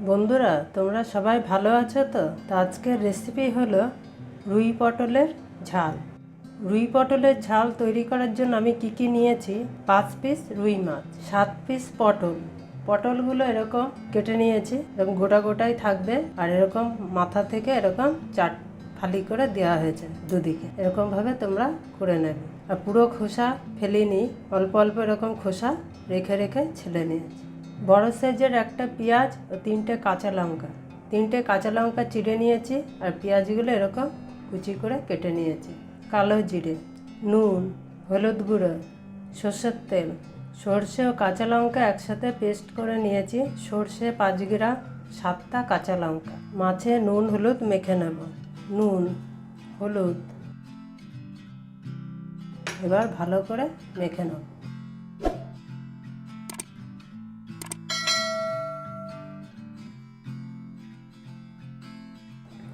বন্ধুরা, তোমরা সবাই ভালো আছো তো? আজকের রেসিপি হলো রুই পটলের ঝাল। রুই পটলের ঝাল তৈরি করার জন্য আমি কি নিয়েছি: 5 পিস রুই মাছ, 7 পিস পটল। পটলগুলো এরকম কেটে নিয়েছি, এরকম গোটা গোটাই থাকবে, আর এরকম মাথা থেকে এরকম চার ফালি করে দেওয়া হয়েছে দুদিকে। এরকমভাবে তোমরা করে নেবে। আর পুরো খোসা ফেলিনি, অল্প অল্প এরকম খোসা রেখে রেখে ছেলে নিয়েছি। বড় সাইজের একটা পেঁয়াজ ও 3টে কাঁচা লঙ্কা। 3টে কাঁচা লঙ্কা চিড়ে নিয়েছি, আর পেঁয়াজগুলো এরকম কুচি করে কেটে নিয়েছি। কালো জিরে, নুন, হলুদ গুঁড়ো, সর্ষের তেল, সর্ষে ও কাঁচা লঙ্কা একসাথে পেস্ট করে নিয়েছি। সর্ষে 5 গ্রাম, 7টা কাঁচা লঙ্কা। মাছে নুন হলুদ মেখে নেব। নুন, হলুদ, এবার ভালো করে মেখে নেব।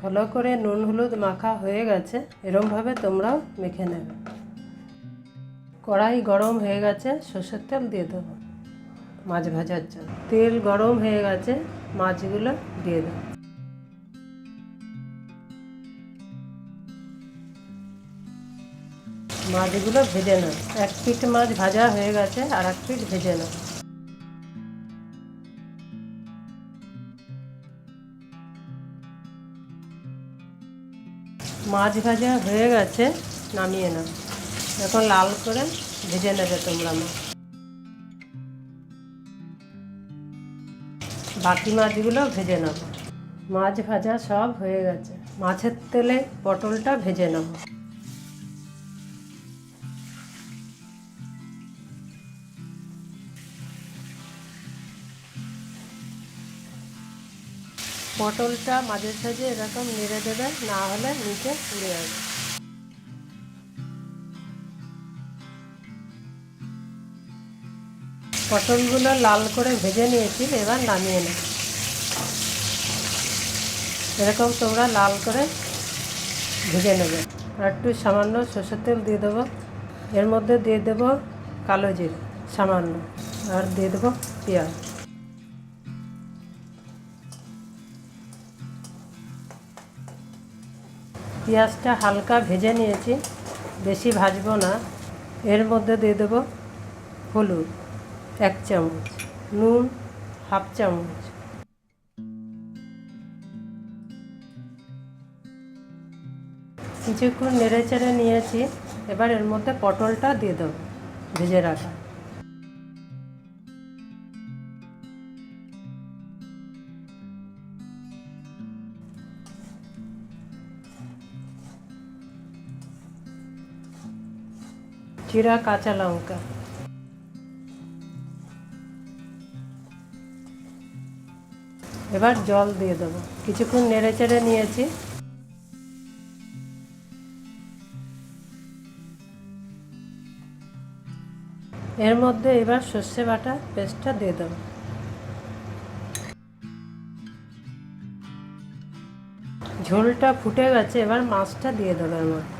ভালো করে নুন হলুদ মাখা হয়ে গেছে, এরমভাবে তোমরাও মেখে নেবে। কড়াই গরম হয়ে গেছে, সর্ষের তেল দিয়ে দেবো মাছ ভাজার জন্য। তেল গরম হয়ে গেছে, মাছগুলো দিয়ে দেবো। মাছগুলো ভেজে নেব। এক পিঠ মাছ ভাজা হয়ে গেছে, আর এক পিঠ ভেজে নেব। মাছ ভাজা হয়ে গেছে, নামিয়ে নাও। এখন লাল করে ভেজে নেবে তোমরা মাছ। বাকি মাছগুলো ভেজে নেব। মাছ ভাজা সব হয়ে গেছে, মাছের তেলে পটলটা ভেজে নেব। পটলটা মাঝে সাঝে এরকম নেড়ে দেবে, না হলে নিচে পুড়ে যাবে। পটলগুলো লাল করে ভেজে নিয়েছি, এবার নামিয়ে নেব। এরকম তোমরা লাল করে ভেজে নেবে। আর একটু সামান্য সর্ষের তেল দিয়ে দেবো। এর মধ্যে দিয়ে দেবো কালো জিরে সামান্য, আর দিয়ে দেবো পেঁয়াজ। পেঁয়াজটা হালকা ভেজে নিয়েছি, বেশি ভাজবো না। এর মধ্যে দিয়ে দেবো হলুদ 1 চামচ, নুন 1/2 চামচ, কিছুক্ষণ নেড়ে চেড়ে নিয়েছি। এবার এর মধ্যে পটলটা দিয়ে দেবো ভেজে রাখা। চিরা কাঁচা লঙ্কা, এবার জল দিয়ে দেবো। কিছুক্ষণ নেড়ে চেড়ে নিয়েছি। এর মধ্যে এবার সর্ষে বাটা পেস্টটা দিয়ে দেবো। ঝোলটা ফুটে গেছে, এবার মাছটা দিয়ে দেবো এর মধ্যে।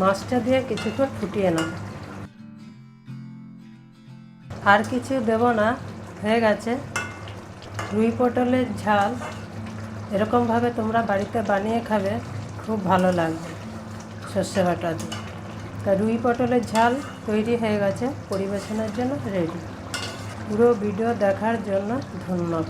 মাছটা দিয়ে কিছুক্ষণ ফুটিয়ে নেব। আর কিছু দেব না, হয়ে গেছে রুই পটলের ঝাল। এরকমভাবে তোমরা বাড়িতে বানিয়ে খাবে, খুব ভালো লাগবে সর্ষে বাটা দিয়ে। তা রুই পটলের ঝাল তৈরি হয়ে গেছে, পরিবেশনের জন্য রেডি। পুরো ভিডিও দেখার জন্য ধন্যবাদ।